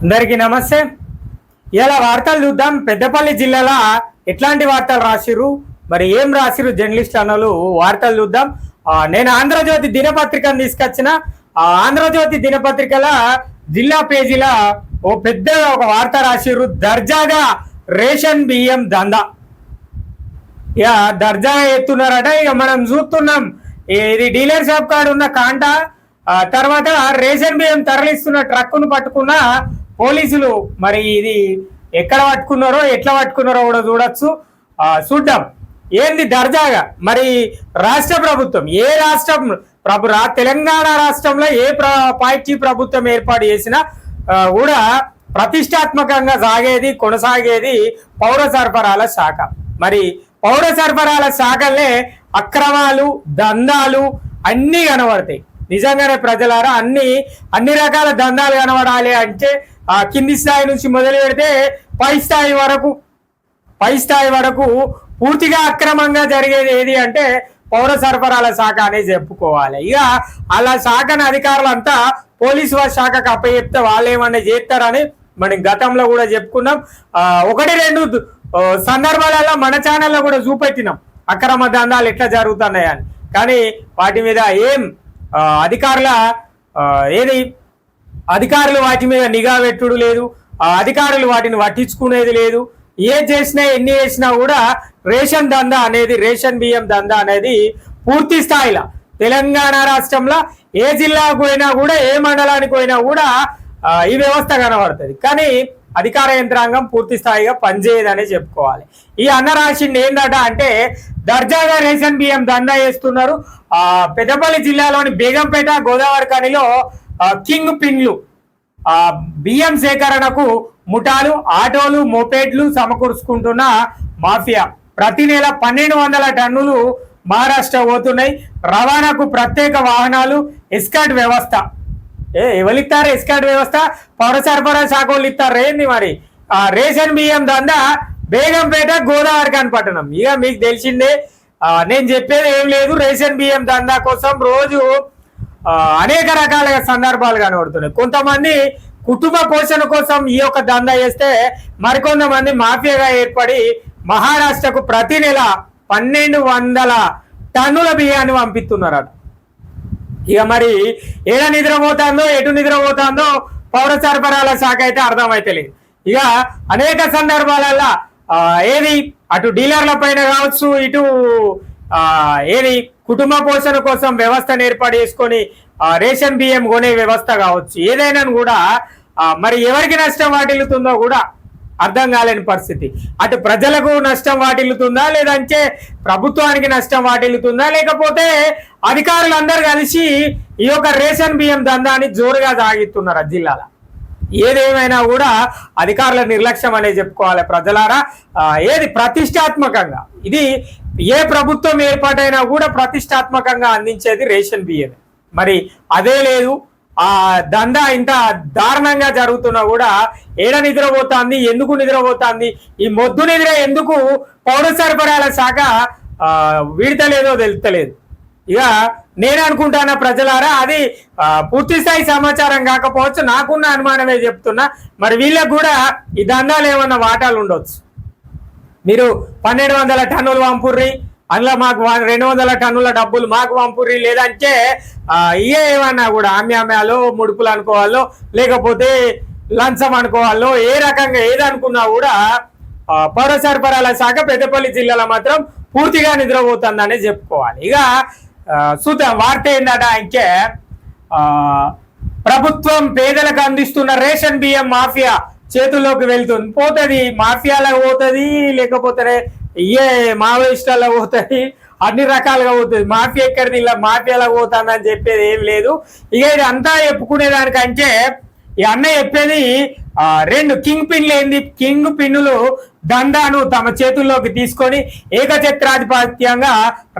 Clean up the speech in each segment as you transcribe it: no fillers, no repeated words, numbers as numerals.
అందరికీ నమస్తే. ఇలా వార్తలు చూద్దాం. పెద్దపల్లి జిల్లాలో ఎట్లాంటి వార్తలు రాసిరు, మరి ఏం రాసిరు జర్నలిస్ట్ అన్నలు వార్తలు చూద్దాం. నేను ఆంధ్రజ్యోతి దినపత్రికను తీసుకొచ్చిన. ఆంధ్రజ్యోతి దినపత్రికల జిల్లా పేజీల ఓ పెద్ద ఒక వార్త రాసిరు. దర్జాగా రేషన్ బియ్యం దందా. ఇక దర్జాగా ఎత్తున్నారట. ఇక మనం చూస్తున్నాం, ఇది డీలర్ షాప్ కాడ ఉన్న కాంట, తర్వాత రేషన్ బియ్యం తరలిస్తున్న ట్రక్కును పట్టుకున్న పోలీసులు. మరి ఇది ఎక్కడ పట్టుకున్నారో ఎట్లా పట్టుకున్నారో కూడా చూడొచ్చు. చూద్దాం ఏంది దర్జాగా. మరి రాష్ట్ర ప్రభుత్వం, ఏ రాష్ట్రం తెలంగాణ రాష్ట్రంలో ఏ పార్టీ ప్రభుత్వం ఏర్పాటు చేసినా కూడా ప్రతిష్టాత్మకంగా సాగేది కొనసాగేది పౌర సరఫరాల శాఖ. మరి పౌర సరఫరాల శాఖలే అక్రమాలు దందాలు అన్నీ కనబడతాయి. నిజంగానే ప్రజలారా అన్ని రకాల దందాలు కనబడాలి అంటే కింది స్థాయి నుంచి మొదలు పెడితే పై స్థాయి వరకు పూర్తిగా అక్రమంగా జరిగేది ఏది అంటే పౌర సరఫరాల శాఖ అనేది చెప్పుకోవాలి. ఇక అలా శాఖను అధికారులంతా పోలీసు శాఖకు అప్పచెప్తే వాళ్ళు ఏమన్నా చేస్తారని మనం గతంలో కూడా చెప్పుకున్నాం. 1-2 సందర్భాలలో మన ఛానల్లో కూడా చూపెట్టినాం అక్రమ దందాలు ఎట్లా జరుగుతున్నాయని. కానీ వాటి మీద ఏం అధికారులు వాటి మీద నిఘా పెట్టుడు లేదు. అధికారులు వాటిని పట్టించుకునేది లేదు. ఏం చేసినా ఎన్ని చేసినా కూడా రేషన్ దందా అనేది, రేషన్ బియ్యం దందా అనేది పూర్తి స్థాయిలో తెలంగాణ రాష్ట్రంలో ఏ జిల్లాకు పోయినా కూడా ఏ మండలానికి పోయినా కూడా ఈ వ్యవస్థ కనబడుతుంది. కానీ అధికార యంత్రాంగం పూర్తి స్థాయిగా పనిచేయదనే చెప్పుకోవాలి. ఈ అన్న రాసింది ఏందట అంటే దర్జాగా రేషన్ బియ్యం దందా చేస్తున్నారు. పెద్దపల్లి జిల్లాలోని బేగంపేట గోదావరి ఖనిలో కింగ్ పిన్లు బియ్యం సేకరణకు ముఠాలు ఆటోలు మోపేడ్లు సమకూర్చుకుంటున్న మాఫియా. ప్రతి నెల 1200 టన్నులు మహారాష్ట్ర పోతున్నాయి. రవాణాకు ప్రత్యేక వాహనాలు, ఎస్కాట్ వ్యవస్థ. ఎవరిస్తారు ఎస్కాట్ వ్యవస్థ? పౌర సరఫరా శాఖ వాళ్ళు ఇస్తారు ఏంది? మరి రేషన్ బియ్యం దందా బేగంపేట గోదావరి ఖని పట్టణం. ఇక మీకు తెలిసిందే, నేను చెప్పేది ఏం లేదు. రేషన్ బియ్యం దందా కోసం రోజు అనేక రకాల సందర్భాలు కనబడుతున్నాయి. కొంతమంది కుటుంబ పోషణ కోసం ఈ యొక్క దందా చేస్తే, మరికొంతమంది మాఫియాగా ఏర్పడి మహారాష్ట్రకు ప్రతి నెల 1200 టన్నుల బియ్యాన్ని పంపిస్తున్నారట. ఇక మరి ఏడ నిద్రపోతుందో ఎటు నిద్రపోతుందో పౌర సరఫరాల శాఖ అయితే అర్థమైతలేదు. ఇక అనేక సందర్భాలలో ఏది అటు డీలర్ల పైన కావచ్చు, ఇటు ఏది కుటుంబ పోషణ కోసం వ్యవస్థను ఏర్పాటు చేసుకొని రేషన్ బియ్యం కొనే వ్యవస్థ కావచ్చు, ఏదైనా కూడా మరి ఎవరికి నష్టం వాటిల్లుతుందో కూడా అర్థం కాలేని పరిస్థితి. అటు ప్రజలకు నష్టం వాటిల్లుతుందా, లేదంటే ప్రభుత్వానికి నష్టం వాటిల్లుతుందా, లేకపోతే అధికారులందరూ కలిసి ఈ యొక్క రేషన్ బియ్యం దందాన్ని జోరుగా సాగిస్తున్నారు జిల్లాలో. ఏదేమైనా కూడా అధికారుల నిర్లక్ష్యం అనేది చెప్పుకోవాలి ప్రజలారా. ఏది ప్రతిష్టాత్మకంగా, ఇది ఏ ప్రభుత్వం ఏర్పాటైనా కూడా ప్రతిష్టాత్మకంగా అందించేది రేషన్ బియ్యం. మరి అదే లేదు. దందా ఇంత దారుణంగా జరుగుతున్నా కూడా ఏడ నిద్రపోతుంది, ఎందుకు నిద్రపోతుంది, ఈ మొద్దు నిద్ర ఎందుకు పౌర సరఫరాల శాఖ వీడతలేదో తెలుస్తలేదు. ఇక నేను అనుకుంటానా ప్రజలారా, అది పూర్తి స్థాయి సమాచారం కాకపోవచ్చు, నాకున్న అనుమానమే చెప్తున్నా. మరి వీళ్ళకు కూడా ఈ దందాలు ఏమన్నా వాటాలు ఉండొచ్చు. మీరు 1200 టన్నులు పంపుర్రి, అందులో మాకు 200 టన్నుల డబ్బులు మాకు పంపుర్రి, లేదంటే ఏమన్నా కూడా ఆమ్యామ్యాలో ముడుపులు అనుకోవాలో, లేకపోతే లంచం అనుకోవాలో, ఏ రకంగా ఏదనుకున్నా కూడా పౌర సరఫరాల శాఖ పెద్దపల్లి జిల్లాలో మాత్రం పూర్తిగా నిద్రపోతుందనే చెప్పుకోవాలి. ఇక చూద్దాం వార్త ఏందట అంటే ప్రభుత్వం పేదలకు అందిస్తున్న రేషన్ బియ్యం మాఫియా చేతుల్లోకి వెళ్తుంది. పోతుంది, మాఫియాలకు పోతుంది, లేకపోతే మావోయిస్టులకు పోతుంది, అన్ని రకాలుగా పోతుంది. మాఫియా ఎక్కడిది, ఇలా మాఫియాలకు పోతుందని చెప్పేది ఏం లేదు. ఇక ఇది అంతా చెప్పుకునేదానికంటే ఈ అన్న చెప్పేది 2 కింగ్ పిన్లు ఏంది, కింగ్ పిన్నులు దందాను తమ చేతుల్లోకి తీసుకొని ఏకఛత్రాధిపత్యంగా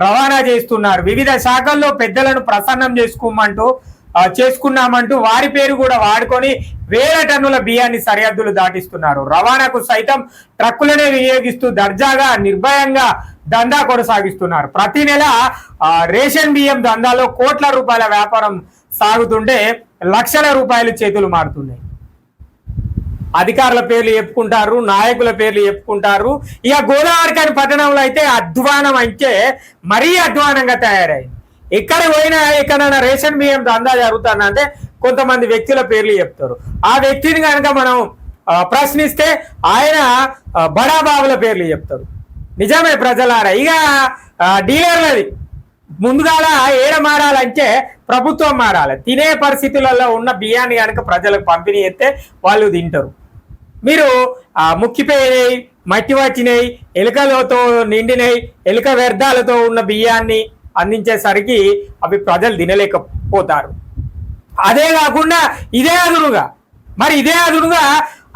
రవాణా చేస్తున్నారు. వివిధ శాఖల్లో పెద్దలను ప్రసన్నం చేసుకున్నామంటూ వారి పేరు కూడా వాడుకొని 1000 టన్నుల బియ్యాన్ని సరిహద్దులు దాటిస్తున్నారు. రవాణాకు సైతం ట్రక్కులనే వినియోగిస్తూ దర్జాగా నిర్భయంగా దందా కొనసాగిస్తున్నారు. ప్రతి నెల రేషన్ బియ్యం దందాలో కోట్ల రూపాయల వ్యాపారం సాగుతుంటే లక్షల రూపాయలు చేతులు మారుతున్నాయి. అధికారుల పేర్లు చెప్పుకుంటారు, నాయకుల పేర్లు చెప్పుకుంటారు. ఇక గోదావరిఖని పట్టణంలో అయితే అధ్వానం అంటే మరీ అధ్వానంగా తయారైంది. ఎక్కడ పోయినా ఎక్కడైనా రేషన్ బియ్యం దందా జరుగుతుందంటే కొంతమంది వ్యక్తుల పేర్లు చెప్తారు. ఆ వ్యక్తిని కనుక మనం ప్రశ్నిస్తే ఆయన బడాబాబుల పేర్లు చెప్తారు. నిజమే ప్రజలారా, ఇక డీలర్లది ముందుగాల ఏడ మారాలంటే ప్రభుత్వం మారాలి. తినే పరిస్థితులలో ఉన్న బియ్యాన్ని కనుక ప్రజలకు పంపిణీ చేస్తే వాళ్ళు తింటారు. మీరు ముక్కిపోయినాయి, మట్టి వచ్చినాయి, ఎలుకలతో నిండినాయి, ఎలుక వ్యర్థాలతో ఉన్న బియ్యాన్ని అందించేసరికి అవి ప్రజలు తినలేకపోతారు. అదే కాకుండా ఇదే అదునుగా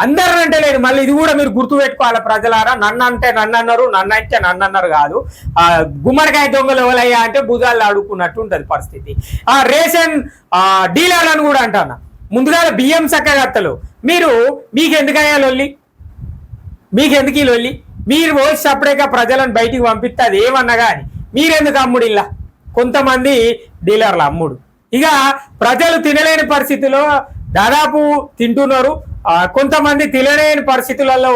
అందరు అంటే లేదు. మళ్ళీ ఇది కూడా మీరు గుర్తు పెట్టుకోవాలి ప్రజలారా. నన్ను అంటే నన్ను అన్నారు, నన్ను అంటే నన్ను అన్నారు కాదు. గుమ్మడికాయ దొంగలు ఎవరయ్యా అంటే భుజాలు ఆడుకున్నట్టు ఉంటుంది పరిస్థితి. రేషన్ డీలర్లను కూడా అంటాను, ముందుగా బియ్యం చక్కగత్తలు మీకు ఎందుకయ్యా లొల్లి, మీకెందుకు ఈ లొల్లి? మీరు పోయి సపరేట్గా ప్రజలను బయటికి పంపిస్తే అది ఏమన్నా కానీ మీరెందుకు అమ్ముడు? ఇలా కొంతమంది డీలర్ల అమ్ముడు. ఇక ప్రజలు తినలేని పరిస్థితిలో దాదాపు తింటున్నారు. కొంతమంది తినలేని పరిస్థితులలో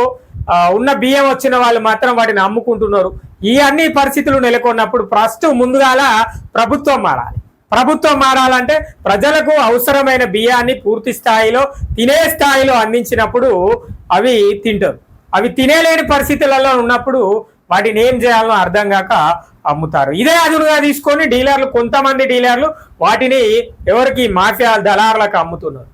ఉన్న బియ్యం వచ్చిన వాళ్ళు మాత్రం వాటిని అమ్ముకుంటున్నారు. ఈ అన్ని పరిస్థితులు నెలకొన్నప్పుడు ప్రస్తుతం ముందుగాల ప్రభుత్వం మారాలంటే ప్రజలకు అవసరమైన బియ్యాన్ని పూర్తి స్థాయిలో తినే స్థాయిలో అందించినప్పుడు అవి తింటారు. అవి తినేలేని పరిస్థితులలో ఉన్నప్పుడు వాటిని ఏం చేయాలో అర్థం కాక అమ్ముతారు. ఇదే అదునుగా తీసుకొని కొంతమంది డీలర్లు వాటిని ఎవరికి మాఫియా దళారులకు అమ్ముతున్నారు.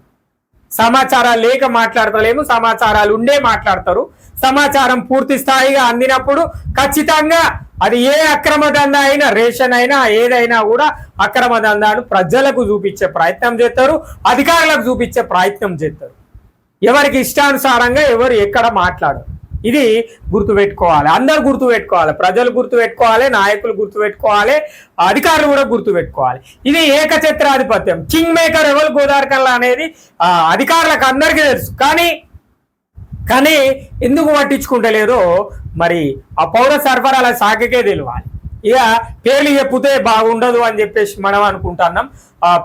సమాచారాలు లేక మాట్లాడతలేము, సమాచారాలు ఉండే మాట్లాడతారు. సమాచారం పూర్తి స్థాయిగా అందినప్పుడు ఖచ్చితంగా అది ఏ అక్రమ దందా అయినా, రేషన్ అయినా, ఏదైనా కూడా అక్రమ దందాను ప్రజలకు చూపించే ప్రయత్నం చేస్తారు, అధికారులకు చూపించే ప్రయత్నం చేస్తారు. ఎవరికి ఇష్టానుసారంగా ఎవరు ఎక్కడ మాట్లాడరు. ఇది గుర్తుపెట్టుకోవాలి, అందరు గుర్తుపెట్టుకోవాలి. ప్రజలు గుర్తుపెట్టుకోవాలి, నాయకులు గుర్తుపెట్టుకోవాలి, అధికారులు కూడా గుర్తుపెట్టుకోవాలి. ఇది ఏకఛత్రాధిపత్యం. కింగ్ మేకర్ ఎవరు గోదావరిఖనిలో అనేది అధికారులకు అందరికీ తెలుసు. కానీ ఎందుకు పట్టించుకుంటలేదో మరి ఆ పౌర సరఫరాల శాఖకే తెలియాలి. ఇక పేర్లు చెప్తే బాగుండదు అని చెప్పేసి మనం అనుకుంటున్నాం.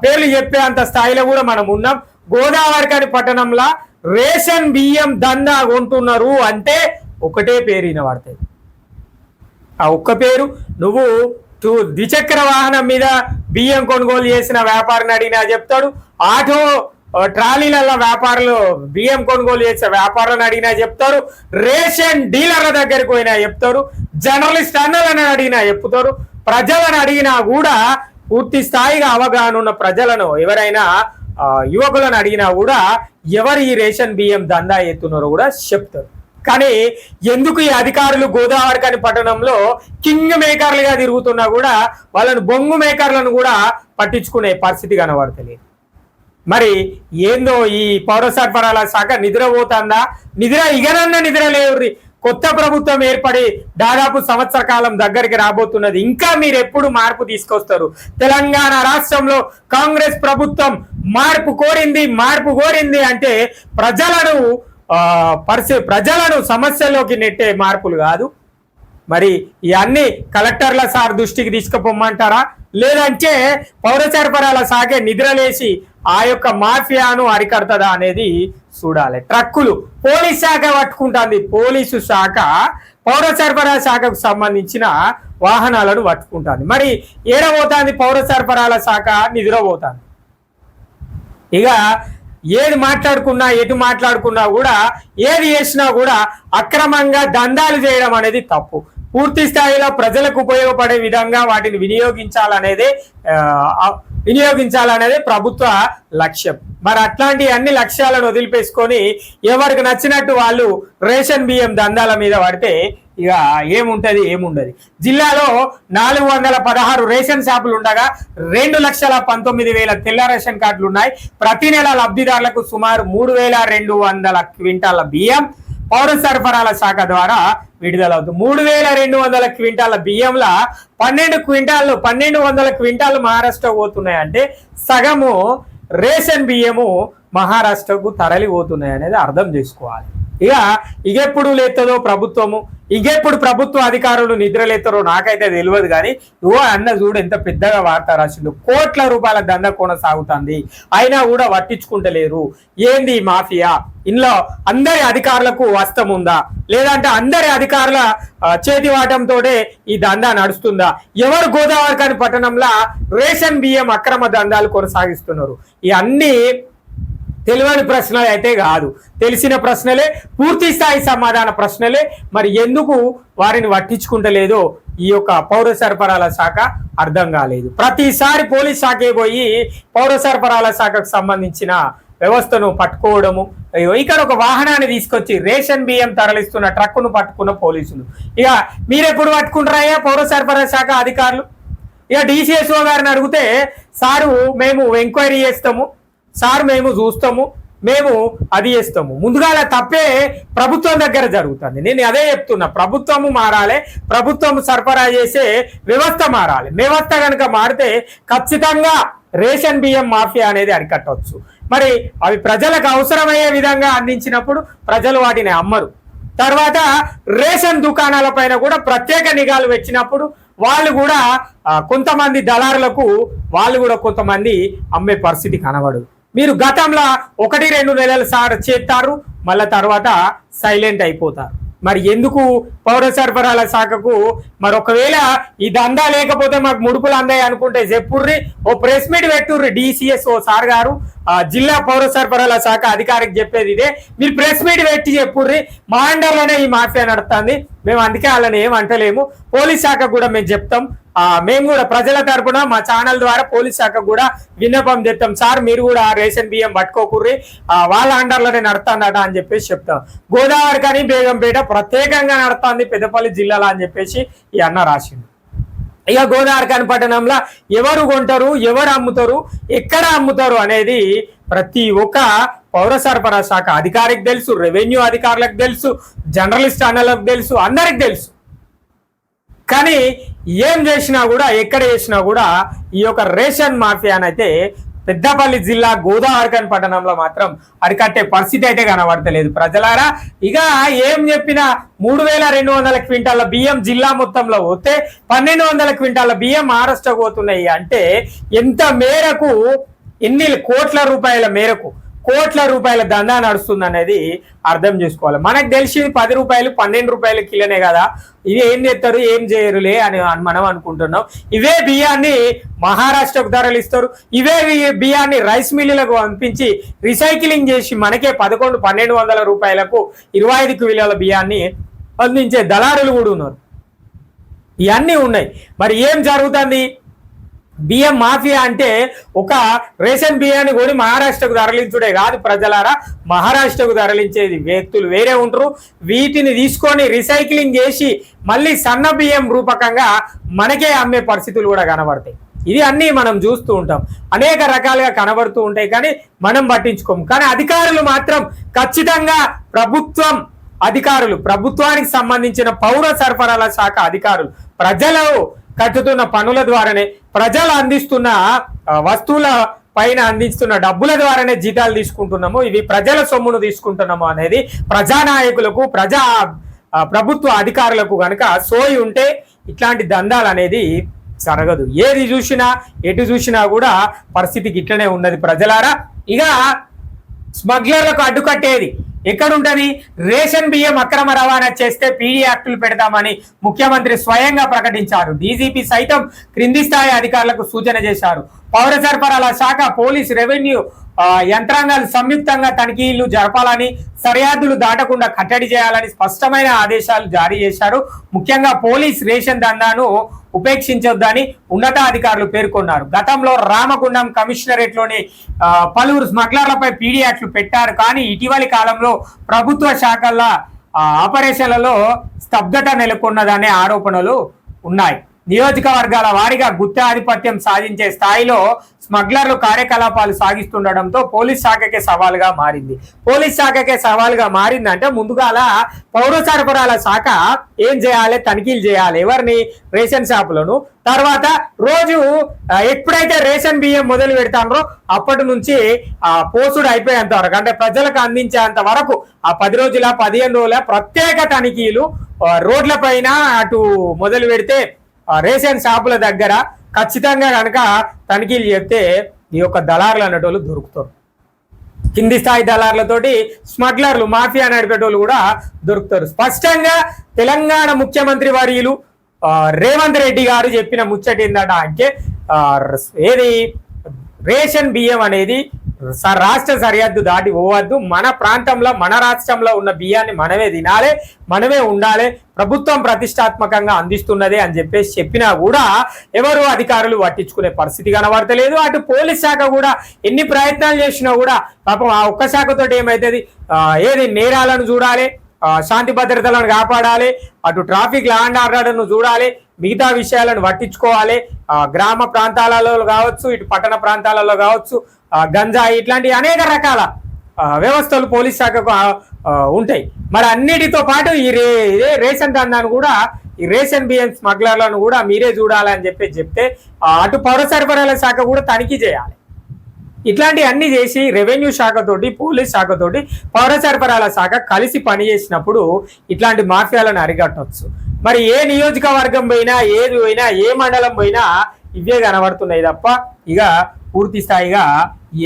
పేర్లు చెప్పే అంత స్థాయిలో కూడా మనం ఉన్నాం. గోదావరిఖని పట్టణంలో రేషన్ బియ్యం దందా కొంటున్నారు అంటే ఒకటే పేరు వినబడుతుంది. ఆ ఒక్క పేరు. నువ్వు ద్విచక్ర వాహనం మీద బియ్యం కొనుగోలు చేసిన వ్యాపారిని అడిగినా చెప్తాడు. ఆటో ట్రాలీలలో వ్యాపారులు బియ్యం కొనుగోలు చేసే వ్యాపారులను అడిగినా చెప్తారు. రేషన్ డీలర్ల దగ్గరికి పోయినా చెప్తారు. జర్నలిస్ట్ అన్నలను అడిగినా చెప్తారు. ప్రజలను అడిగినా కూడా పూర్తి స్థాయిగా అవగాహన ఉన్న ప్రజలను, ఎవరైనా యువకులను అడిగినా కూడా ఎవరు ఈ రేషన్ బియ్యం దందా ఎత్తున్నారో కూడా చెప్తారు. కానీ ఎందుకు ఈ అధికారులు గోదావరిఖని పట్టణంలో కింగ్ మేకర్లుగా తిరుగుతున్నా కూడా వాళ్ళను బొంగు మేకర్లను కూడా పట్టించుకునే పరిస్థితి కనబడతలేదు. మరి ఏందో ఈ పౌర సరఫరాల శాఖ నిద్రపోతుందా? ఇగనన్నా నిద్ర లేవుర్రి. కొత్త ప్రభుత్వం ఏర్పడి దాదాపు సంవత్సర కాలం దగ్గరికి రాబోతున్నది. ఇంకా మీరు ఎప్పుడు మార్పు తీసుకొస్తారు? తెలంగాణ రాష్ట్రంలో కాంగ్రెస్ ప్రభుత్వం మార్పు కోరింది అంటే ప్రజలను సమస్యలోకి నెట్టే మార్పులు కాదు. మరి ఇవన్నీ కలెక్టర్ల సార్ దృష్టికి తీసుకుపోమ్మంటారా, లేదంటే పౌర సరఫరాల శాఖ నిద్రలేసి ఆ యొక్క మాఫియాను అరికడతదా అనేది చూడాలి. ట్రక్కులు పోలీస్ శాఖ పట్టుకుంటుంది. పోలీసు శాఖ పౌర సరఫరా శాఖకు సంబంధించిన వాహనాలను పట్టుకుంటుంది. మరి ఏడబోతుంది పౌర సరఫరాల శాఖ? నిద్రపోతుంది. ఇక ఏది మాట్లాడుకున్నా, ఎటు మాట్లాడుకున్నా కూడా, ఏది చేసినా కూడా అక్రమంగా దందాలు చేయడం అనేది తప్పు. పూర్తి స్థాయిలో ప్రజలకు ఉపయోగపడే విధంగా వాటిని వినియోగించాలనేది ప్రభుత్వ లక్ష్యం. మరి అట్లాంటి అన్ని లక్ష్యాలను వదిలిపేసుకొని ఎవరికి నచ్చినట్టు వాళ్ళు రేషన్ బియ్యం దందాల మీద పడితే ఇక ఏముండదు. జిల్లాలో 416 రేషన్ షాపులు ఉండగా 2,19,000 తెల్ల రేషన్ కార్డులు ఉన్నాయి. ప్రతి నెల లబ్ధిదారులకు సుమారు 3,200 క్వింటాల బియ్యం పౌర సరఫరాల శాఖ ద్వారా విడుదలవుతుంది. 3,200 క్వింటాల బియ్యంలో 1,200 క్వింటాలు మహారాష్ట్ర పోతున్నాయి. అంటే సగము రేషన్ బియ్యము మహారాష్ట్రకు తరలి పోతున్నాయి అనేది అర్థం చేసుకోవాలి. ఇక ఎప్పుడు లేస్తుందో ప్రభుత్వము, ఇంకెప్పుడు ప్రభుత్వ అధికారులు నిద్రలేస్తారో నాకైతే తెలియదు. కానీ అన్న చూడు ఎంత పెద్దగా వార్త రాసిండు. కోట్ల రూపాయల దందా కొనసాగుతుంది, అయినా కూడా పట్టించుకుంటలేరు. ఏంది మాఫియా? ఇందులో అందరి అధికారులకు హస్తం ఉందా, లేదంటే అందరి అధికారుల చేతివాటంతో ఈ దందా నడుస్తుందా? ఎవరు గోదావరిఖని పట్టణంలో రేషన్ బియ్యం అక్రమ దందాలు కొనసాగిస్తున్నారు? ఈ అన్ని తెలియని ప్రశ్నలు అయితే కాదు, తెలిసిన ప్రశ్నలే, పూర్తి స్థాయి సమాధాన ప్రశ్నలే. మరి ఎందుకు వారిని పట్టించుకుంటలేదో ఈ యొక్క పౌర సరఫరాల శాఖ అర్థం కాలేదు. ప్రతిసారి పోలీస్ శాఖే పోయి పౌర సరఫరాల శాఖకు సంబంధించిన వ్యవస్థను పట్టుకోవడము. ఇక్కడ ఒక వాహనాన్ని తీసుకొచ్చి రేషన్ బియ్యం తరలిస్తున్న ట్రక్కును పట్టుకున్న పోలీసులు. ఇక మీరెప్పుడు పట్టుకుంటారయ్యా పౌర సరఫరా శాఖ అధికారులు? ఇక డిసిఎస్ఓ గారిని అడిగితే సారు మేము ఎంక్వైరీ చేస్తాము, సార్ మేము చూస్తాము, మేము అది చేస్తాము. ముందుగా తప్పే ప్రభుత్వం దగ్గర జరుగుతుంది. నేను అదే చెప్తున్నా, ప్రభుత్వము మారాలి, ప్రభుత్వం సరఫరా చేసే వ్యవస్థ మారాలి. వ్యవస్థ కనుక మారితే ఖచ్చితంగా రేషన్ బియ్యం మాఫియా అనేది అరికట్టవచ్చు. మరి అవి ప్రజలకు అవసరమయ్యే విధంగా అందించినప్పుడు ప్రజలు వాటిని అమ్మరు. తర్వాత రేషన్ దుకాణాల పైన కూడా ప్రత్యేక నిఘాలు వచ్చినప్పుడు వాళ్ళు కూడా కొంతమంది దళారులకు వాళ్ళు కూడా కొంతమంది అమ్మే పరిస్థితి కనబడదు. మీరు గతంలో 1-2 నెలలు సార్ చేస్తారు, మళ్ళా తర్వాత సైలెంట్ అయిపోతారు. మరి ఎందుకు పౌర సరఫరాల శాఖకు మరి ఒకవేళ ఈ దందా లేకపోతే మాకు ముడుపులు అందాయి అనుకుంటే చెప్పుర్రి, ఓ ప్రెస్ మీట్ పెట్టుర్రి. డిసిఎస్ఓ సార్ గారు జిల్లా పౌర సరఫరాల శాఖ అధికారికి చెప్పేది ఇదే, మీరు ప్రెస్ మీట్ పెట్టి చెప్పుర్రి, మా అండర్లోనే ఈ మాఫియా నడుస్తుంది, మేము అందుకే వాళ్ళని ఏం అంటలేము, పోలీస్ శాఖకు కూడా మేము చెప్తాం, మేము కూడా ప్రజల తరపున మా ఛానల్ ద్వారా పోలీస్ శాఖకు కూడా విన్నపం చేస్తాం, సార్ మీరు కూడా రేషన్ బియ్యం పట్టుకోకుర్రి, వాళ్ళ అండర్లోనే నడుతుందట అని చెప్పేసి చెప్తాం. గోదావరి కానీ బేగంపేట ప్రత్యేకంగా నడుస్తుంది పెద్దపల్లి జిల్లాలో అని చెప్పేసి ఈ అన్న రాసిండు. ఇక గోదావరిఖని పట్టణంలో ఎవరు కొంటారు, ఎవరు అమ్ముతారు, ఎక్కడ అమ్ముతారు అనేది ప్రతి ఒక్క పౌర సరఫరా శాఖ అధికారికి తెలుసు, రెవెన్యూ అధికారులకు తెలుసు, జర్నలిస్ట్ అన్నలకు తెలుసు, అందరికి తెలుసు. కానీ ఏం చేసినా కూడా, ఎక్కడ చేసినా కూడా ఈ యొక్క రేషన్ మాఫియానైతే పెద్దపల్లి జిల్లా గోదావరిఖని పట్టణంలో మాత్రం అరికట్టే పరిస్థితి అయితే కనబడతలేదు ప్రజలారా. ఇక ఏం చెప్పినా 3200 క్వింటాల బియ్యం జిల్లా మొత్తంలో పోతే 1200 క్వింటాల బియ్యం మహారాష్ట్రకు పోతున్నాయి అంటే ఎంత మేరకు, ఎన్ని కోట్ల రూపాయల మేరకు, కోట్ల రూపాయల దందా నడుస్తుంది అనేది అర్థం చేసుకోవాలి. మనకు తెలిసి 10 రూపాయలు 12 రూపాయల కిలోనే కదా, ఇవి ఏం చేస్తారు ఏం చేయరులే అని మనం అనుకుంటున్నాం. ఇవే బియ్యాన్ని మహారాష్ట్రకు తరలిస్తారు, ఇవే బియ్యాన్ని రైస్ మిల్లులకు పంపించి రీసైక్లింగ్ చేసి మనకే 1100-1200 రూపాయలకు 25 కిలోల బియ్యాన్ని అందించే దళారులు కూడా ఉన్నారు. ఇవన్నీ ఉన్నాయి. మరి ఏం జరుగుతుంది? బియ్యం మాఫియా అంటే ఒక రేషన్ బియ్యాన్ని కొని మహారాష్ట్రకు తరలించుడే కాదు ప్రజలారా, మహారాష్ట్రకు తరలించేది వ్యక్తులు వేరే ఉంటారు. వీటిని తీసుకొని రీసైక్లింగ్ చేసి మళ్ళీ సన్న బియ్యం రూపకంగా మనకే అమ్మే పరిస్థితులు కూడా కనబడతాయి. ఇది అన్నీ మనం చూస్తూ ఉంటాం, అనేక రకాలుగా కనబడుతూ ఉంటాయి, కానీ మనం పట్టించుకోము. కానీ అధికారులు మాత్రం ఖచ్చితంగా ప్రభుత్వానికి సంబంధించిన పౌర సరఫరాల శాఖ అధికారులు ప్రజలు కట్టుతున్న పనుల ద్వారానే, ప్రజలు అందిస్తున్న వస్తువుల పైన అందిస్తున్న డబ్బుల ద్వారానే జీతాలు తీసుకుంటున్నాము, ఇవి ప్రజల సొమ్మును తీసుకుంటున్నాము అనేది ప్రజానాయకులకు, ప్రభుత్వ అధికారులకు కనుక సోయి ఉంటే ఇట్లాంటి దందాలు అనేది జరగదు. ఏది చూసినా ఎటు చూసినా కూడా పరిస్థితికి ఇట్లనే ఉన్నది ప్రజలారా. ఇక స్మగ్లర్లకు అడ్డుకట్టేది ఎక్కడుంటది? రేషన్ బియ్యం అక్రమ రవాణా చేస్తే పీడీ యాక్టులు పెడతామని ముఖ్యమంత్రి స్వయంగా ప్రకటించారు. డీజీపీ సైతం క్రింది స్థాయి అధికారులకు సూచన చేశారు. పౌర సరఫరాల శాఖ, పోలీస్, రెవెన్యూ యంత్రాంగాలు సంయుక్తంగా తనిఖీలు జరపాలని, సరిహద్దులు దాటకుండా కట్టడి చేయాలని స్పష్టమైన ఆదేశాలు జారీ చేశారు. ముఖ్యంగా పోలీస్ రేషన్ దందాను ఉపేక్షించొద్దని ఉన్నతాధికారులు పేర్కొన్నారు. గతంలో రామగుండం కమిషనరేట్లోని పలువురు స్మగ్లర్లపై పీడీ యాక్ట్లు పెట్టారు. కానీ ఇటీవలి కాలంలో ప్రభుత్వ శాఖల ఆపరేషన్లలో స్తబ్దత నెలకొన్నదనే ఆరోపణలు ఉన్నాయి. నియోజకవర్గాల వారీగా గుత్తాధిపత్యం సాధించే స్థాయిలో స్మగ్లర్లు కార్యకలాపాలు సాగిస్తుండడంతో పోలీస్ శాఖకే సవాలుగా మారింది. పోలీస్ శాఖకే సవాలుగా మారిందంటే ముందుగాల పౌర సరఫరాల శాఖ ఏం చేయాలి, తనిఖీలు చేయాలి ఎవరిని, రేషన్ షాపులను. తర్వాత రోజు ఎప్పుడైతే రేషన్ బియ్యం మొదలు పెడతారో అప్పటి నుంచి పోసుడు అయిపోయేంత వరకు, అంటే ప్రజలకు అందించేంత వరకు ఆ 10 రోజుల 15 రోజుల ప్రత్యేక తనిఖీలు రోడ్ల పైన అటు మొదలు పెడితే రేషన్ షాపుల దగ్గర ఖచ్చితంగా కనుక తనిఖీలు చెప్తే ఈ యొక్క దళారులు అనేటోళ్ళు దొరుకుతారు. కింది స్థాయి దళారులతోటి స్మగ్లర్లు, మాఫియా నడిపేటోళ్ళు కూడా దొరుకుతారు. స్పష్టంగా తెలంగాణ ముఖ్యమంత్రి వర్యులు రేవంత్ రెడ్డి గారు చెప్పిన ముచ్చట ఏందట అంటే ఏది రేషన్ బియ్యం అనేది రాష్ట్ర సరిహద్దు దాటి పోవద్దు, మన ప్రాంతంలో మన రాష్ట్రంలో ఉన్న బియ్యాన్ని మనమే తినాలి, మనమే ఉండాలి, ప్రభుత్వం ప్రతిష్టాత్మకంగా అందిస్తున్నదే అని చెప్పేసి చెప్పినా కూడా ఎవరు అధికారులు పట్టించుకునే పరిస్థితి కనబడతలేదు. అటు పోలీస్ శాఖ కూడా ఎన్ని ప్రయత్నాలు చేసినా కూడా పాపం ఆ ఒక్క శాఖతోటి ఏమైతుంది, ఏది నేరాలను చూడాలి, శాంతి భద్రతలను కాపాడాలి, అటు ట్రాఫిక్ లా అండ్ ఆర్డర్ను చూడాలి, మిగతా విషయాలను పట్టించుకోవాలి. గ్రామ ప్రాంతాలలో కావచ్చు, ఇటు పట్టణ ప్రాంతాలలో కావచ్చు, గంజాయి ఇట్లాంటి అనేక రకాల వ్యవస్థలు పోలీస్ శాఖకు ఉంటాయి. మరి అన్నిటితో పాటు ఈ రేషన్ దందాను కూడా, ఈ రేషన్ బియ్యం స్మగ్లర్లను కూడా మీరే చూడాలని చెప్తే అటు పౌర సరఫరాల శాఖ కూడా తనిఖీ చేయాలి. ఇట్లాంటి అన్ని చేసి రెవెన్యూ శాఖతోటి, పోలీస్ శాఖతోటి, పౌర సరఫరాల శాఖ కలిసి పనిచేసినప్పుడు ఇట్లాంటి మాఫియాలను అరికట్టవచ్చు. మరి ఏ నియోజకవర్గం పోయినా, ఏది పోయినా, ఏ మండలం పోయినా ఇవే కనబడుతున్నాయి తప్ప ఇక పూర్తి స్థాయిగా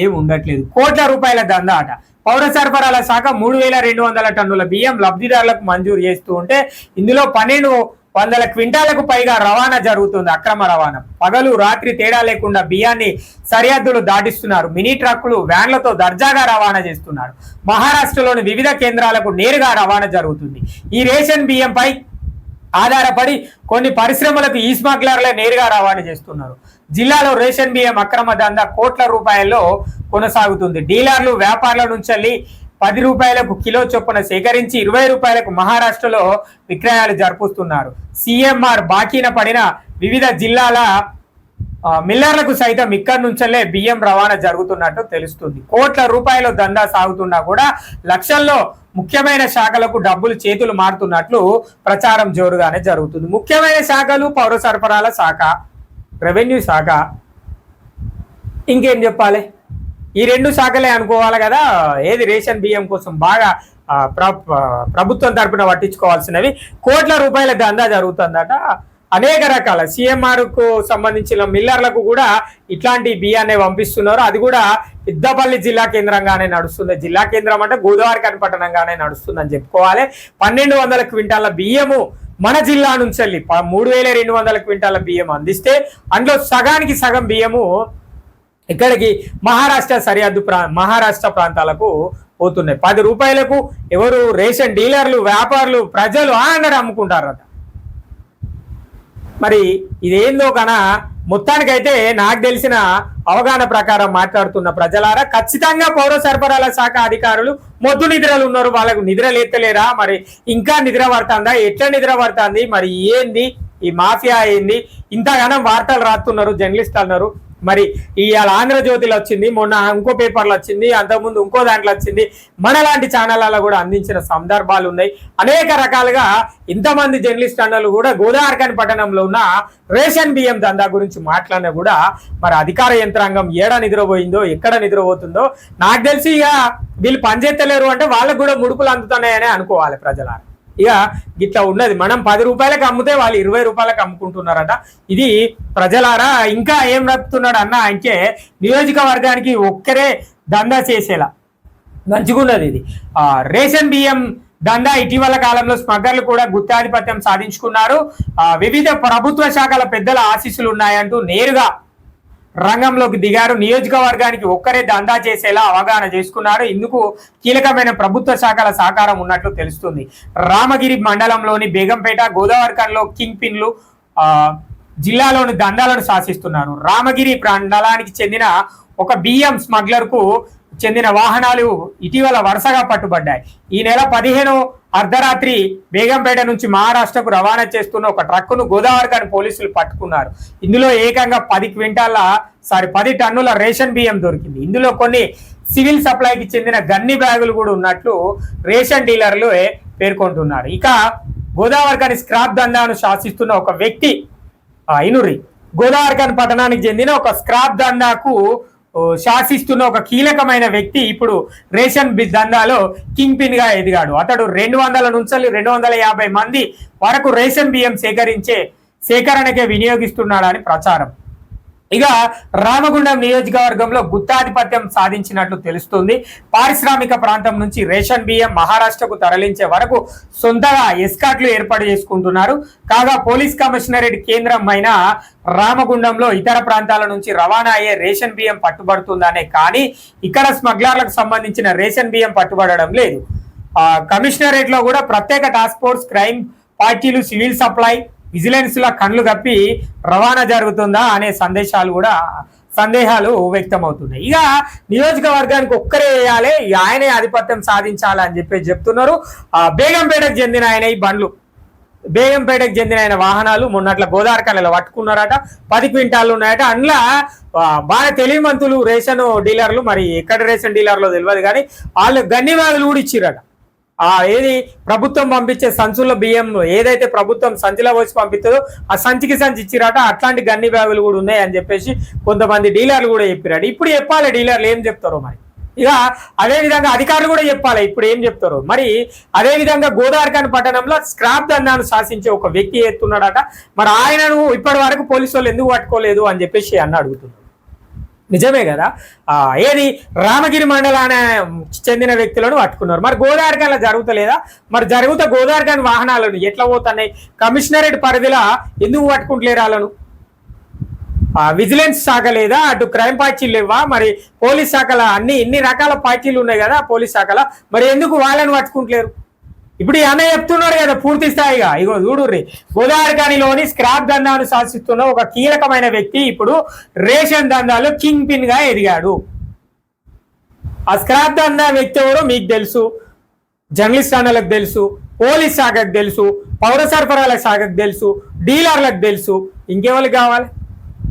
ఏం ఉండట్లేదు. కోట్ల రూపాయల దందా అట. పౌర సరఫరాల శాఖ 3200 టన్నుల బియ్యం లబ్ధిదారులకు మంజూరు చేస్తూ ఉంటే ఇందులో 1200 క్వింటాలకు పైగా రవాణా జరుగుతుంది, అక్రమ రవాణా. పగలు రాత్రి తేడా లేకుండా బియ్యాన్ని సరిహద్దులు దాటిస్తున్నారు. మినీ ట్రక్కులు, వ్యాన్లతో దర్జాగా రవాణా చేస్తున్నారు. మహారాష్ట్రలోని వివిధ కేంద్రాలకు నేరుగా రవాణా జరుగుతుంది. ఈ రేషన్ బియ్యంపై ఆధారపడి కొన్ని పరిశ్రమలకు ఈ స్మగ్లర్లే నేరుగా రవాణా చేస్తున్నారు. జిల్లాలో రేషన్ బియ్యం అక్రమ దందా కోట్ల రూపాయల్లో కొనసాగుతుంది. డీలర్లు, వ్యాపారుల నుంచి 10 రూపాయలకు కిలో చొప్పున సేకరించి 20 రూపాయలకు మహారాష్ట్రలో విక్రయాలు జరుపుతున్నారు. సిఎంఆర్ బాకీన పడిన వివిధ జిల్లాల మిల్లర్లకు సైతం ఇక్కడి నుంచే బియ్యం రవాణా జరుగుతున్నట్టు తెలుస్తుంది. కోట్ల రూపాయల దందా సాగుతున్నా కూడా లక్షల్లో ముఖ్యమైన శాఖలకు డబ్బులు చేతులు మారుతున్నట్లు ప్రచారం జోరుగానే జరుగుతుంది. ముఖ్యమైన శాఖలు పౌర సరఫరాల శాఖ, రెవెన్యూ శాఖ, ఇంకేం చెప్పాలి, ఈ 2 శాఖలే అనుకోవాలి కదా. ఏది రేషన్ బియ్యం కోసం బాగా ప్రభుత్వం తరపున పట్టించుకోవాల్సినవి కోట్ల రూపాయల దందా జరుగుతుందట. అనేక రకాల సిఎంఆర్కు సంబంధించిన మిల్లర్లకు కూడా ఇట్లాంటి బియ్యాన్ని పంపిస్తున్నారు. అది కూడా పెద్దపల్లి జిల్లా కేంద్రంగానే నడుస్తుంది. జిల్లా కేంద్రం అంటే గోదావరి పట్టణంగానే నడుస్తుందని చెప్పుకోవాలి. 1200 క్వింటాల బియ్యము మన జిల్లా నుంచి 3200 క్వింటాల బియ్యం అందిస్తే అందులో సగానికి సగం బియ్యము ఇక్కడికి మహారాష్ట్ర సరిహద్దు మహారాష్ట్ర ప్రాంతాలకు పోతున్నాయి. 10 రూపాయలకు ఎవరు రేషన్ డీలర్లు, వ్యాపారులు, ప్రజలు ఆనందం అమ్ముకుంటారట. మరి ఇదేందో కన్నా మొత్తానికైతే నాకు తెలిసిన అవగాహన ప్రకారం మాట్లాడుతున్న ప్రజలారా, ఖచ్చితంగా పౌర సరఫరాల శాఖ అధికారులు మొద్దు నిద్రలు ఉన్నారు. వాళ్ళకు నిద్ర లేతలేరా, మరి ఇంకా నిద్ర పడుతుందా, ఎట్లా నిద్ర పడుతుంది, మరి ఏంది ఈ మాఫియా ఏంది, ఇంతగానం వార్తలు రాస్తున్నారు జర్నలిస్ట్ అన్నారు. మరి ఇవాళ ఆంధ్రజ్యోతిలో వచ్చింది, మొన్న ఇంకో పేపర్లో వచ్చింది, అంతకుముందు ఇంకో దాంట్లో వచ్చింది, మనలాంటి ఛానళ్ళలో కూడా అందించిన సందర్భాలు ఉన్నాయి. అనేక రకాలుగా ఇంతమంది జర్నలిస్ట్ అన్నలు కూడా గోదావరి పట్టణంలో ఉన్న రేషన్ బియ్యం దందా గురించి మాట్లాడినా కూడా మరి అధికార యంత్రాంగం ఏడా నిద్రపోయిందో, ఎక్కడ నిద్రపోతుందో నాకు తెలిసి ఇక వీళ్ళు పనిచేస్తలేరు అంటే వాళ్ళకు కూడా ముడుపులు అందుతున్నాయని అనుకోవాలి ప్రజల. ఇక గిట్లా ఉన్నది. మనం 10 రూపాయలకు అమ్మితే వాళ్ళు 20 రూపాయలకు అమ్ముకుంటున్నారట. ఇది ప్రజలారా ఇంకా ఏం రప్పుతున్నాడు అన్న అంటే నియోజకవర్గానికి ఒక్కరే దందా చేసేలా మంచిగున్నది ఇది. రేషన్ బియ్యం దందా ఇటీవల కాలంలో స్మగ్లర్లు కూడా గుత్తాధిపత్యం సాధించుకున్నారు. వివిధ ప్రభుత్వ శాఖల పెద్దల ఆశీస్సులు ఉన్నాయంటూ నేరుగా రంగంలోకి దిగారు. నియోజకవర్గానికి ఒక్కరే దందా చేసేలా అవగాహన చేసుకున్నారు. ఇందుకు కీలకమైన ప్రభుత్వ శాఖల సహకారం ఉన్నట్లు తెలుస్తుంది. రామగిరి మండలంలోని బేగంపేట, గోదావరిఖన్లో కింగ్ పిన్లు జిల్లాలోని దందాలను శాసిస్తున్నారు. రామగిరి మండలానికి చెందిన ఒక బియ్యం స్మగ్లర్ కు చెందిన వాహనాలు ఇటీవల వరుసగా పట్టుబడ్డాయి. ఈ నెల 15 అర్ధరాత్రి బేగంపేట నుంచి మహారాష్ట్రకు రవాణా చేస్తున్న ఒక ట్రక్కును గోదావరిఖని పోలీసులు పట్టుకున్నారు. ఇందులో ఏకంగా 10 టన్నుల రేషన్ బియ్యం దొరికింది. ఇందులో కొన్ని సివిల్ సప్లైకి చెందిన గన్ని బ్యాగులు కూడా ఉన్నట్లు రేషన్ డీలర్లు పేర్కొంటున్నారు. ఇక గోదావరిఖని స్క్రాప్ దందాను శాసిస్తున్న ఒక వ్యక్తి ఇనురి గోదావరిఖని పట్టణానికి చెందిన ఒక స్క్రాప్ దందాకు శాసిస్తున్న ఒక కీలకమైన వ్యక్తి ఇప్పుడు రేషన్ దందాలో కింగ్ పిన్ గా ఎదిగాడు. అతడు 200 నుంచి 250 మంది వరకు రేషన్ బియ్యం సేకరణకే వినియోగిస్తున్నాడని ప్రచారం. ఇక రామగుండం నియోజకవర్గంలో గుత్తాధిపత్యం సాధించినట్లు తెలుస్తుంది. పారిశ్రామిక ప్రాంతం నుంచి రేషన్ బియ్యం మహారాష్ట్రకు తరలించే వరకు సొంతగా ఎస్కాట్లు ఏర్పాటు చేసుకుంటున్నారు. కాగా పోలీస్ కమిషనరేట్ కేంద్రం అయిన రామగుండంలో ఇతర ప్రాంతాల నుంచి రవాణా అయ్యే రేషన్ బియ్యం పట్టుబడుతుందనే కానీ ఇక్కడ స్మగ్లర్లకు సంబంధించిన రేషన్ బియ్యం పట్టుబడడం లేదు. కమిషనరేట్ లో కూడా ప్రత్యేక టాస్క్ ఫోర్స్, క్రైమ్ పార్టీలు, సివిల్ సప్లై, విజిలెన్స్ ల కళ్ళు కప్పి రవాణా జరుగుతుందా అనే సందేహాలు వ్యక్తమవుతున్నాయి. ఇక నియోజకవర్గానికి ఒక్కరే వేయాలి, ఆయనే ఆధిపత్యం సాధించాలి అని చెప్తున్నారు. బేగంపేటకు చెందిన ఆయన ఈ బండ్లు, బేగంపేటకు చెందిన ఆయన వాహనాలు మొన్నట్ల గోదావరిఖనిలో పట్టుకున్నారట. 10 క్వింటాలు ఉన్నాయట. అందులో బాగా తెలివిమంతులు రేషన్ డీలర్లు, మరి ఎక్కడ రేషన్ డీలర్లో తెలియదు కానీ వాళ్ళు గన్ని బ్యాగులు కూడా ఇచ్చిరట. ఏది ప్రభుత్వం పంపించే సంచుల బియ్యం ఏదైతే ప్రభుత్వం సంచిలో వచ్చి పంపిస్తుందో ఆ సంచికి సంచి ఇచ్చిరాట. అట్లాంటి గన్ని బ్యాగులు కూడా ఉన్నాయి అని చెప్పేసి కొంతమంది డీలర్లు కూడా చెప్పిరాడు. ఇప్పుడు చెప్పాలి డీలర్లు ఏం చెప్తారో మరి. ఇక అదే విధంగా అధికారులు కూడా చెప్పాలి ఇప్పుడు ఏం చెప్తారో మరి. అదే విధంగా గోదావరిఖని పట్టణంలో స్క్రాప్ దందాను శాసించే ఒక వ్యక్తి ఎత్తున్నాడట. మరి ఆయనను ఇప్పటి వరకు పోలీసు వాళ్ళు ఎందుకు పట్టుకోలేదు అని చెప్పేసి అడుగుతున్నారు. నిజమే కదా. ఏది రామగిరి మండలానికి చెందిన వ్యక్తులను పట్టుకున్నారు. మరి గోదావరిఖనిలో జరుగుతలేదా? మరి గోదావరిఖని వాహనాలను ఎట్లా పోతున్నాయి? కమిషనరేట్ పరిధిలో ఎందుకు పట్టుకుంటలేరు వాళ్ళను? విజిలెన్స్ శాఖ లేదా? అటు క్రైమ్ పార్టీలు లేవా? మరి పోలీస్ శాఖల ఇన్ని రకాల పార్టీలు ఉన్నాయి కదా పోలీస్ శాఖలో, మరి ఎందుకు వాళ్ళని పట్టుకుంటలేరు? ఇప్పుడు ఈ అన్న చెప్తున్నాడు కదా పూర్తి స్థాయిగా. ఇగో చూడుర్రి, గోదావరిఖనిలోని స్క్రాప్ దందాను శాసిస్తున్న ఒక కీలకమైన వ్యక్తి ఇప్పుడు రేషన్ దందాలో కింగ్ పిన్ గా ఎదిగాడు. ఆ స్క్రాప్ దందా వ్యక్తి ఎవరో మీకు తెలుసు, జర్నలిస్ట్ అన్నలకు తెలుసు, పోలీస్ శాఖకు తెలుసు, పౌర సరఫరాల శాఖకు తెలుసు, డీలర్లకు తెలుసు. ఇంకెవరికి కావాలి?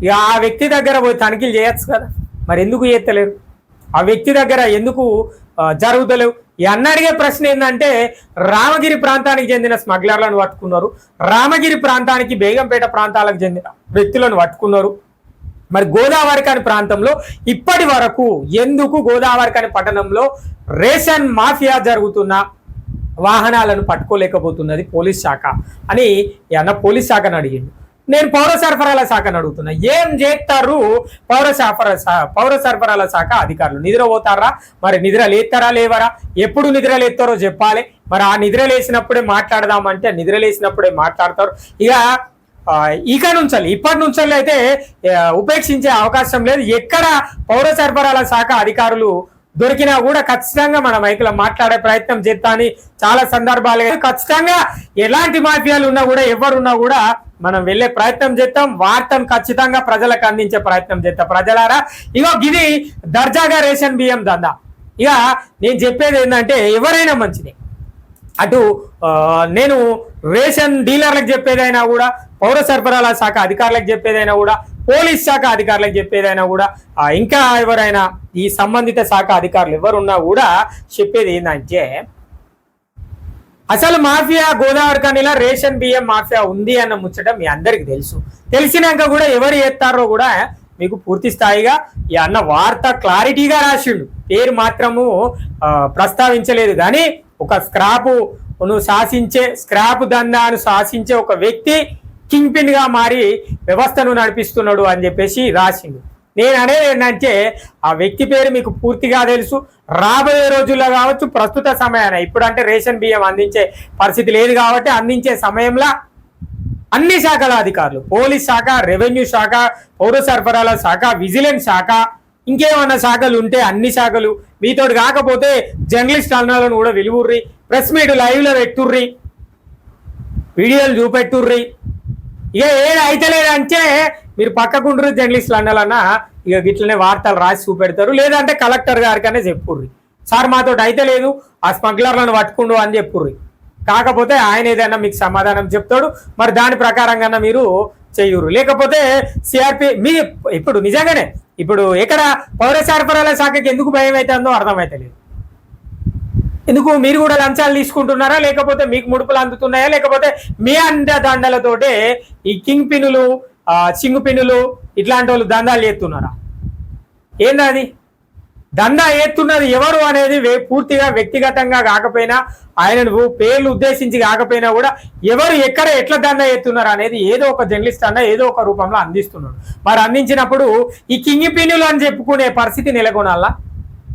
ఇక ఆ వ్యక్తి దగ్గర పోయి తనిఖీలు చేయొచ్చు కదా. మరి ఎందుకు చేస్తలేరు? ఆ వ్యక్తి దగ్గర ఎందుకు జరుగుతలేవు? ఈ అడిగే ప్రశ్న ఏంటంటే, రామగిరి ప్రాంతానికి చెందిన స్మగ్లర్లను పట్టుకున్నారు, రామగిరి ప్రాంతానికి బేగంపేట ప్రాంతాలకు చెందిన వ్యక్తులను పట్టుకున్నారు. మరి గోదావరిఖని ప్రాంతంలో ఇప్పటి వరకు ఎందుకు గోదావరిఖని పట్టణంలో రేషన్ మాఫియా జరుగుతున్న వాహనాలను పట్టుకోలేకపోతున్నది పోలీస్ శాఖ అని అన్న పోలీస్ శాఖను అడిగిండు. నేను పౌర సరఫరాల శాఖను అడుగుతున్నా, ఏం చేస్తారు పౌర సరఫరాల శాఖ అధికారులు? నిద్ర పోతారా? మరి నిద్ర లేస్తారా లేవరా? ఎప్పుడు నిద్ర లేస్తారో చెప్పాలి. మరి ఆ నిద్ర లేసినప్పుడే మాట్లాడదామంటే నిద్ర లేసినప్పుడే మాట్లాడతారు. ఇప్పటి నుంచి అయితే ఉపేక్షించే అవకాశం లేదు. ఎక్కడ పౌర సరఫరాల శాఖ అధికారులు దొరికినా కూడా ఖచ్చితంగా మన మైకులో మాట్లాడే ప్రయత్నం చేస్తా అని చాలా సందర్భాలు ఖచ్చితంగా ఎలాంటి మాఫియాలు ఉన్నా కూడా ఎవరున్నా కూడా మనం వెళ్ళే ప్రయత్నం చేస్తాం. వార్తను ఖచ్చితంగా ప్రజలకు అందించే ప్రయత్నం చేస్తాం. ప్రజలారా, ఇగో ఇది దర్జాగా రేషన్ బియ్యం దందా. ఇక నేను చెప్పేది ఏంటంటే, ఎవరైనా మంచిదే, అటు నేను రేషన్ డీలర్లకు చెప్పేదైనా కూడా, పౌర సరఫరాల శాఖ అధికారులకు చెప్పేదైనా కూడా, పోలీస్ శాఖ అధికారులకు చెప్పేదైనా కూడా, ఇంకా ఎవరైనా ఈ సంబంధిత శాఖ అధికారులు ఎవరున్నా కూడా చెప్పేది ఏంటంటే, అసలు మాఫియా గోదావరిఖనిలో రేషన్ బియ్యం మాఫియా ఉంది అన్న ముచ్చట మీ అందరికి తెలుసు. తెలిసినాక కూడా ఎవరు చేస్తారో కూడా మీకు పూర్తి స్థాయిగా ఈ అన్న వార్త క్లారిటీగా రాసిండు. పేరు మాత్రము ప్రస్తావించలేదు. కానీ ఒక స్క్రాప్ దందాను శాసించే ఒక వ్యక్తి కింగ్ పిన్ గా మారి వ్యవస్థను నడిపిస్తున్నాడు అని చెప్పేసి రాసిండు. నేను అనేది ఏంటంటే, ఆ వ్యక్తి పేరు మీకు పూర్తిగా తెలుసు. రాబోయే రోజుల్లో కావచ్చు, ప్రస్తుత సమయాన ఇప్పుడు అంటే రేషన్ బియ్యం అందించే పరిస్థితి లేదు కాబట్టి అందించే సమయంలో అన్ని శాఖల అధికారులు, పోలీస్ శాఖ, రెవెన్యూ శాఖ, పౌర సరఫరాల శాఖ, విజిలెన్స్ శాఖ, ఇంకేమన్నా శాఖలు ఉంటే అన్ని శాఖలు మీతోటి కాకపోతే జర్నలిస్ట్ అన్నాలను కూడా వెలుగుర్రి, ప్రెస్ మీట్ లైవ్ లో పెట్టుర్రి, వీడియోలు చూపెట్టుర్రి. ఇక ఏది అయితే లేదంటే మీరు పక్కకుంటారు జర్నలిస్టులు అన్నాలన్నా ఇక గిట్లనే వార్తలు రాసి చూపెడతారు. లేదంటే కలెక్టర్ గారికనే చెప్పుర్రి, సార్ మాతోటి అయితే లేదు, ఆ స్మగ్లర్లను పట్టుకుండు అని చెప్పుర్రి. కాకపోతే ఆయన ఏదైనా మీకు సమాధానం చెప్తాడు, మరి దాని ప్రకారంగా మీరు చెయ్యరు. లేకపోతే సిఆర్పి మీ ఇప్పుడు నిజంగానే ఇప్పుడు ఎక్కడ పౌర సరఫరాల శాఖకి ఎందుకు భయం అవుతుందో అర్థమైతలేదు. ఎందుకు మీరు కూడా లంచాలు తీసుకుంటున్నారా, లేకపోతే మీకు ముడుపులు అందుతున్నాయా, లేకపోతే మీ దండలతోటే ఈ కింగ్ పిన్నులు చింగు పిన్నులు ఇట్లాంటి వాళ్ళు దందాలు చేస్తున్నారా? ఏంది దందా ఎత్తున్నది ఎవరు అనేది పూర్తిగా వ్యక్తిగతంగా కాకపోయినా, ఆయనను పేర్లు ఉద్దేశించి కాకపోయినా కూడా ఎవరు ఎక్కడ ఎట్లా దందా ఎత్తున్నారు అనేది ఏదో ఒక జర్నలిస్ట్ అన్న ఏదో ఒక రూపంలో అందిస్తున్నాడు. మరి అందించినప్పుడు ఈ కింగ్ పిన్నులు అని చెప్పుకునే పరిస్థితి నెలకొనాలా?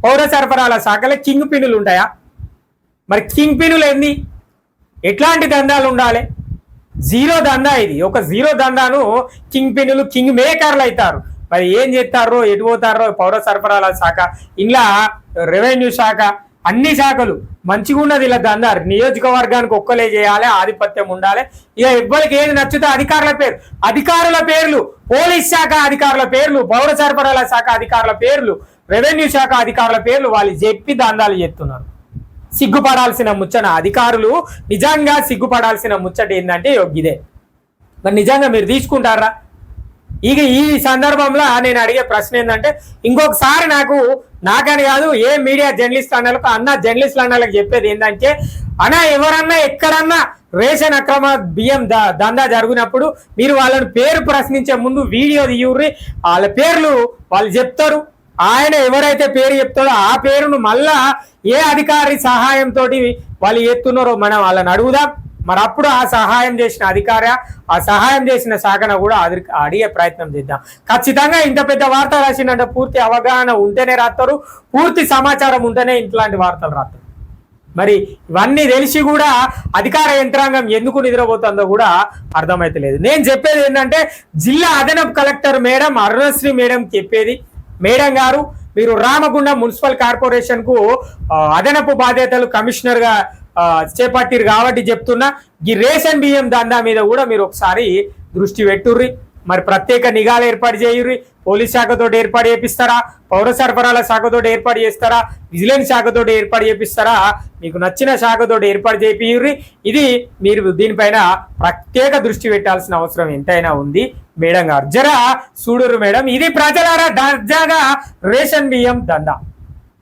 పౌర సరఫరాల శాఖలో కింగ్ పిన్నులు ఉంటాయా? మరి కింగ్ పిన్నులు ఏంది? ఎట్లాంటి దందాలు ఉండాలి? జీరో దందా ఇది. ఒక జీరో దందాను కింగ్ పిన్నులు కింగ్ మేకర్లు అవుతారు. మరి ఏం చేస్తారో, ఎటు పోతారో పౌర సరఫరాల శాఖ, ఇలా రెవెన్యూ శాఖ, అన్ని శాఖలు మంచిగా ఉన్నది. ఇలా దందా నియోజకవర్గానికి ఒక్కలే చేయాలి, ఆధిపత్యం ఉండాలి. ఇక ఎవ్వరికి ఏది నచ్చుతో అధికారుల పేర్లు, పోలీస్ శాఖ అధికారుల పేర్లు, పౌర సరఫరాల శాఖ అధికారుల పేర్లు, రెవెన్యూ శాఖ అధికారుల పేర్లు వాళ్ళు చెప్పి దందాలు చేస్తున్నారు. సిగ్గుపడాల్సిన ముచ్చట. అధికారులు నిజంగా సిగ్గుపడాల్సిన ముచ్చట ఏంటంటే ఇదే. మరి నిజంగా మీరు తీసుకుంటారా? ఇక ఈ సందర్భంలో నేను అడిగే ప్రశ్న ఏంటంటే, ఇంకొకసారి నాకని కాదు ఏ మీడియా జర్నలిస్ట్ అన్నలకు జర్నలిస్టులు అన్నలకు చెప్పేది ఏంటంటే, ఎవరన్నా ఎక్కడన్నా రేషన్ అక్రమ బియ్యం దందా జరిగినప్పుడు మీరు వాళ్ళని పేరు ప్రశ్నించే ముందు వీడియో తీయుర్రి, వాళ్ళ పేర్లు వాళ్ళు చెప్తారు. ఆయన ఎవరైతే పేరు చెప్తాడో ఆ పేరును మళ్ళా ఏ అధికారి సహాయంతో వాళ్ళు ఎత్తున్నారో మనం వాళ్ళని అడుగుదాం. మరి అప్పుడు ఆ సహాయం చేసిన అధికారి, ఆ సహాయం చేసిన శాఖను కూడా అడిగే ప్రయత్నం చేద్దాం. ఖచ్చితంగా ఇంత పెద్ద వార్త రాసిందంటే పూర్తి అవగాహన ఉంటేనే రాస్తారు, పూర్తి సమాచారం ఉంటేనే ఇట్లాంటి వార్తలు రాస్తారు. మరి ఇవన్నీ తెలిసి కూడా అధికార యంత్రాంగం ఎందుకు నిద్రపోతుందో కూడా అర్థమైతలేదు. నేను చెప్పేది ఏంటంటే, జిల్లా అదనపు కలెక్టర్ మేడం అరుణశ్రీ మేడం చెప్పేది, మేడం గారు మీరు రామగుండం మున్సిపల్ కార్పొరేషన్ కు అదనపు బాధ్యతలు కమిషనర్ గా చేపట్టిరు కాబట్టి చెప్తున్నా, ఈ రేషన్ బియ్యం దందా మీద కూడా మీరు ఒకసారి దృష్టి పెట్టుర్రి. మరి ప్రత్యేక నిఘాలు ఏర్పాటు చేయుర్రి. పోలీస్ శాఖతో ఏర్పాటు చేపిస్తారా, పౌర సరఫరాల శాఖతో ఏర్పాటు చేస్తారా, విజిలెన్స్ శాఖతో ఏర్పాటు చేపిస్తారా, మీకు నచ్చిన శాఖతో ఏర్పాటు చేపియుర్రి. ఇది మీరు దీనిపైన ప్రత్యేక దృష్టి పెట్టాల్సిన అవసరం ఎంతైనా ఉంది మేడం గారు. జరా చూడుర్రు మేడం, ఇది ప్రజలారా దర్జాగా రేషన్ బియ్యం దందా.